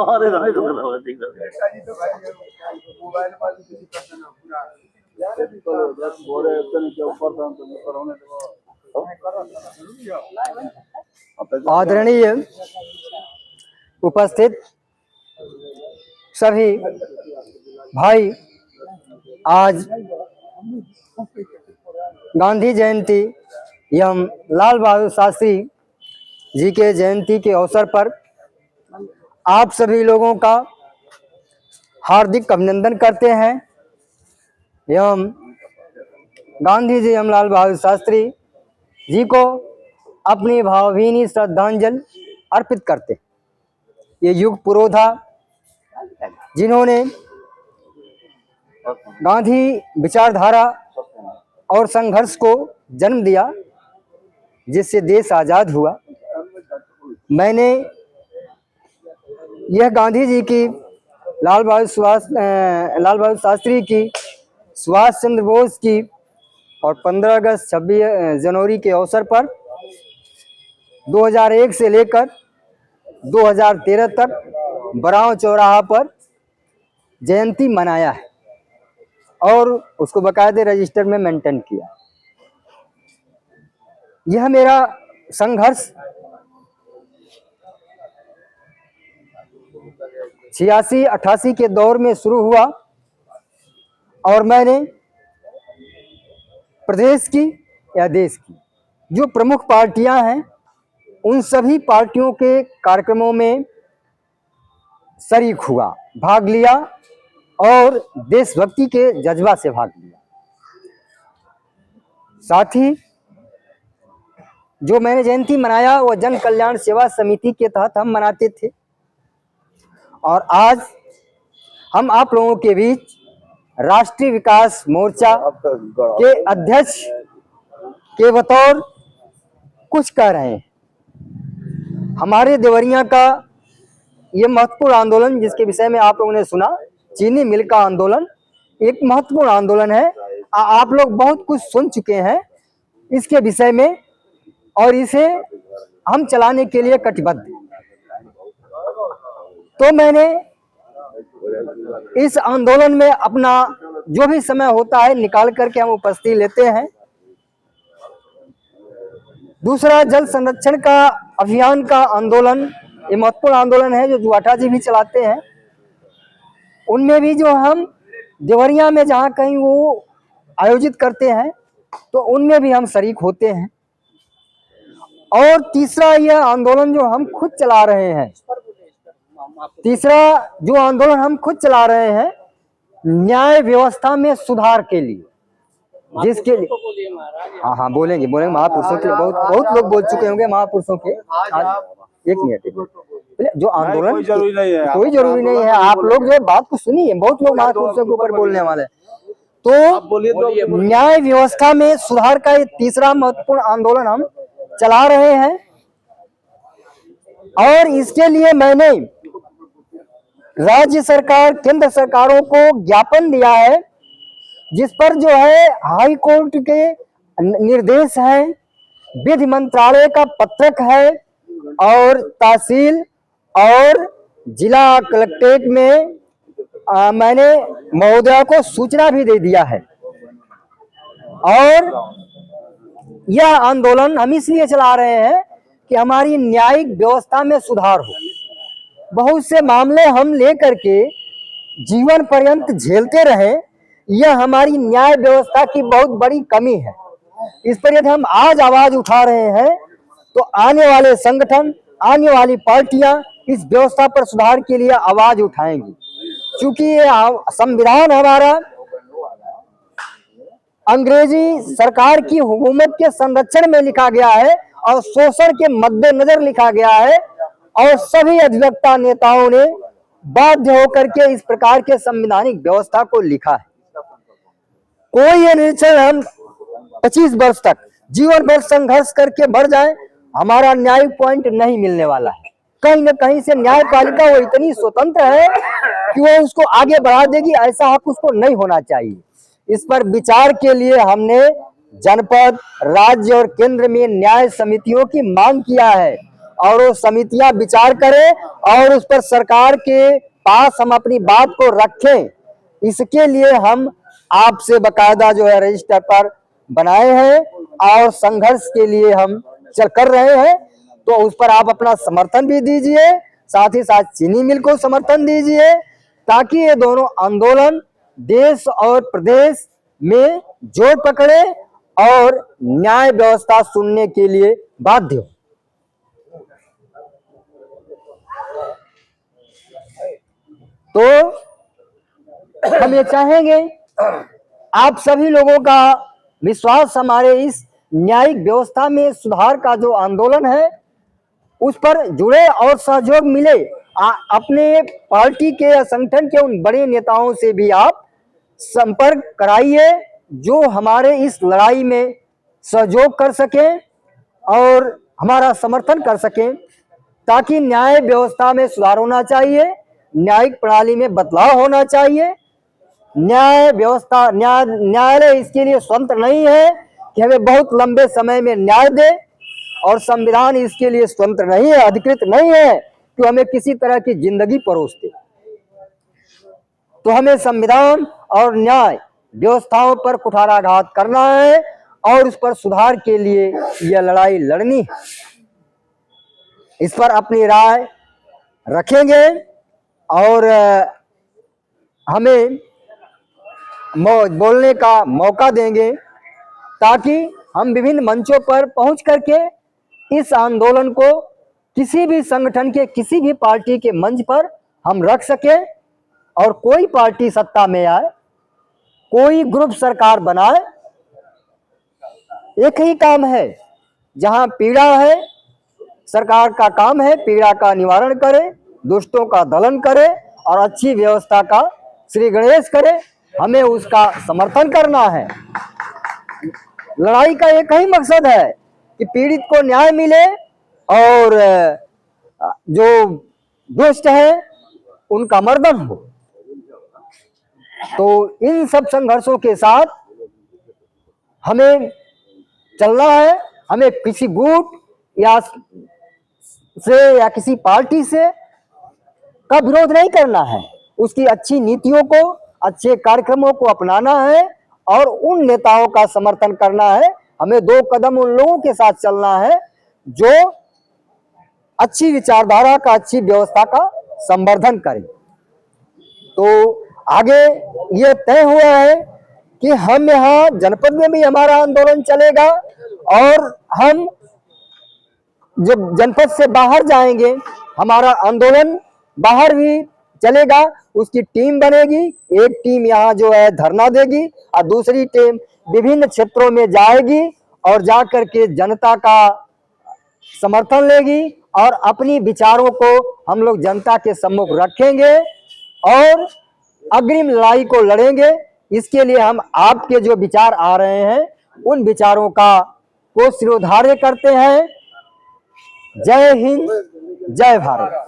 अरे भाई तो बताओ ठीक है। आदरणीय उपस्थित सभी भाई, आज गांधी जयंती एवं लाल बहादुर शास्त्री जी के जयंती के अवसर पर आप सभी लोगों का हार्दिक अभिनंदन करते हैं एवं गांधी जी एवं लाल बहादुर शास्त्री जी को अपनी भावभीनी श्रद्धांजलि अर्पित करते हैं। ये युग पुरोधा जिन्होंने गांधी विचारधारा और संघर्ष को जन्म दिया, जिससे देश आज़ाद हुआ। मैंने यह गांधी जी की लाल बहादुर शास्त्री की, सुभाष चंद्र बोस की और 15 अगस्त 26 जनवरी के अवसर पर 2001 से लेकर 2013 तक बराव चौराहा पर जयंती मनाया है और उसको बाकायदे रजिस्टर में मेंटेन किया। यह मेरा संघर्ष 86-88 के दौर में शुरू हुआ और मैंने प्रदेश की या देश की जो प्रमुख पार्टियां हैं उन सभी पार्टियों के कार्यक्रमों में शरीक हुआ, भाग लिया और देशभक्ति के जज्बा से भाग लिया। साथ ही जो मैंने जयंती मनाया वो जन कल्याण सेवा समिति के तहत हम मनाते थे और आज हम आप लोगों के बीच राष्ट्रीय विकास मोर्चा के अध्यक्ष के बतौर कुछ कह रहे हैं। हमारे देवरिया का ये महत्वपूर्ण आंदोलन, जिसके विषय में आप लोगों ने सुना, चीनी मिल का आंदोलन एक महत्वपूर्ण आंदोलन है। आप लोग बहुत कुछ सुन चुके हैं इसके विषय में और इसे हम चलाने के लिए कटिबद्ध हैं। तो मैंने इस आंदोलन में अपना जो भी समय होता है निकाल करके हम उपस्थिति लेते हैं। दूसरा, जल संरक्षण का अभियान का आंदोलन, ये महत्वपूर्ण आंदोलन है जो जुआठा जी भी चलाते हैं। उनमें भी जो हम देवरिया में जहाँ कहीं वो आयोजित करते हैं तो उनमें भी हम शरीक होते हैं। और तीसरा, यह आंदोलन जो हम खुद चला रहे हैं, न्याय व्यवस्था में सुधार के लिए, जिसके लिए हाँ बोलेंगे महापुरुषों के बहुत लोग बोल चुके होंगे महापुरुषों के। एक मिनट, जो आंदोलन कोई जरूरी नहीं है, आप लोग जो बात को सुनिए, बहुत लोग महापुरुषों के ऊपर बोलने वाले। तो न्याय व्यवस्था में सुधार का ये तीसरा महत्वपूर्ण आंदोलन हम चला रहे हैं और इसके लिए मैंने राज्य सरकार, केंद्र सरकारों को ज्ञापन दिया है, जिस पर जो है हाई कोर्ट के निर्देश है, विधि मंत्रालय का पत्रक है और तहसील और जिला कलेक्ट्रेट में मैंने महोदया को सूचना भी दे दिया है। और यह आंदोलन हम इसलिए चला रहे हैं कि हमारी न्यायिक व्यवस्था में सुधार हो। बहुत से मामले हम लेकर के जीवन पर्यंत झेलते रहे, यह हमारी न्याय व्यवस्था की बहुत बड़ी कमी है। इस पर यदि हम आज आवाज उठा रहे हैं तो आने वाले संगठन, आने वाली पार्टियां इस व्यवस्था पर सुधार के लिए आवाज उठाएंगी। क्योंकि ये संविधान हमारा अंग्रेजी सरकार की हुकूमत के संरक्षण में लिखा गया है और शोषण के मद्देनजर लिखा गया है और सभी अधिवक्ता नेताओं ने बाध्य होकर के इस प्रकार के संवैधानिक व्यवस्था को लिखा है। कोई ये निरीक्षण हम 25 वर्ष तक जीवन भर संघर्ष करके बढ़ जाए, हमारा न्यायिक पॉइंट नहीं मिलने वाला है। कहीं न कहीं से न्यायपालिका वो इतनी स्वतंत्र है कि वो उसको आगे बढ़ा देगी, ऐसा हक उसको नहीं होना चाहिए। इस पर विचार के लिए हमने जनपद, राज्य और केंद्र में न्याय समितियों की मांग किया है और वो समितियां विचार करें और उस पर सरकार के पास हम अपनी बात को रखें। इसके लिए हम आपसे बकायदा जो है रजिस्टर पर बनाए हैं और संघर्ष के लिए हम चल कर रहे हैं। तो उस पर आप अपना समर्थन भी दीजिए, साथ ही साथ चीनी मिल को समर्थन दीजिए, ताकि ये दोनों आंदोलन देश और प्रदेश में जोर पकड़े और न्याय व्यवस्था सुनने के लिए बाध्य हो। तो हम ये चाहेंगे आप सभी लोगों का विश्वास हमारे इस न्यायिक व्यवस्था में सुधार का जो आंदोलन है उस पर जुड़े और सहयोग मिले। अपने पार्टी के या संगठन के उन बड़े नेताओं से भी आप संपर्क कराइए जो हमारे इस लड़ाई में सहयोग कर सकें और हमारा समर्थन कर सकें, ताकि न्याय व्यवस्था में सुधार होना चाहिए, न्यायिक प्रणाली में बदलाव होना चाहिए। न्याय व्यवस्था न्यायालय इसके लिए स्वतंत्र नहीं है कि हमें बहुत लंबे समय में न्याय दे, और संविधान इसके लिए स्वतंत्र नहीं है, अधिकृत नहीं है कि हमें किसी तरह की जिंदगी परोस दे। तो हमें संविधान और न्याय व्यवस्थाओं पर कुठाराघात करना है और उस पर सुधार के लिए यह लड़ाई लड़नी है। इस पर अपनी राय रखेंगे और हमें बोलने का मौका देंगे, ताकि हम विभिन्न मंचों पर पहुंच करके इस आंदोलन को किसी भी संगठन के, किसी भी पार्टी के मंच पर हम रख सके और कोई पार्टी सत्ता में आए, कोई ग्रुप सरकार बनाए, एक ही काम है, जहां पीड़ा है सरकार का काम है पीड़ा का निवारण करे, दुष्टों का दलन करे और अच्छी व्यवस्था का श्री गणेश करे। हमें उसका समर्थन करना है। लड़ाई का एक ही मकसद है कि पीड़ित को न्याय मिले और जो दुष्ट है उनका मर्दन हो। तो इन सब संघर्षों के साथ हमें चलना है। हमें किसी गुट या किसी पार्टी से का विरोध नहीं करना है, उसकी अच्छी नीतियों को, अच्छे कार्यक्रमों को अपनाना है और उन नेताओं का समर्थन करना है। हमें 2 कदम उन लोगों के साथ चलना है जो अच्छी विचारधारा का, अच्छी व्यवस्था का संवर्धन करें। तो आगे ये तय हुआ है कि हम यहाँ जनपद में भी हमारा आंदोलन चलेगा और हम जब जनपद से बाहर जाएंगे हमारा आंदोलन बाहर भी चलेगा। उसकी टीम बनेगी, एक टीम यहाँ जो है धरना देगी और दूसरी टीम विभिन्न क्षेत्रों में जाएगी और जाकर के जनता का समर्थन लेगी और अपनी विचारों को हम लोग जनता के सम्मुख रखेंगे और अग्रिम लड़ाई को लड़ेंगे। इसके लिए हम आपके जो विचार आ रहे हैं उन विचारों को शिरोधार्य करते हैं। जय हिंद, जय भारत।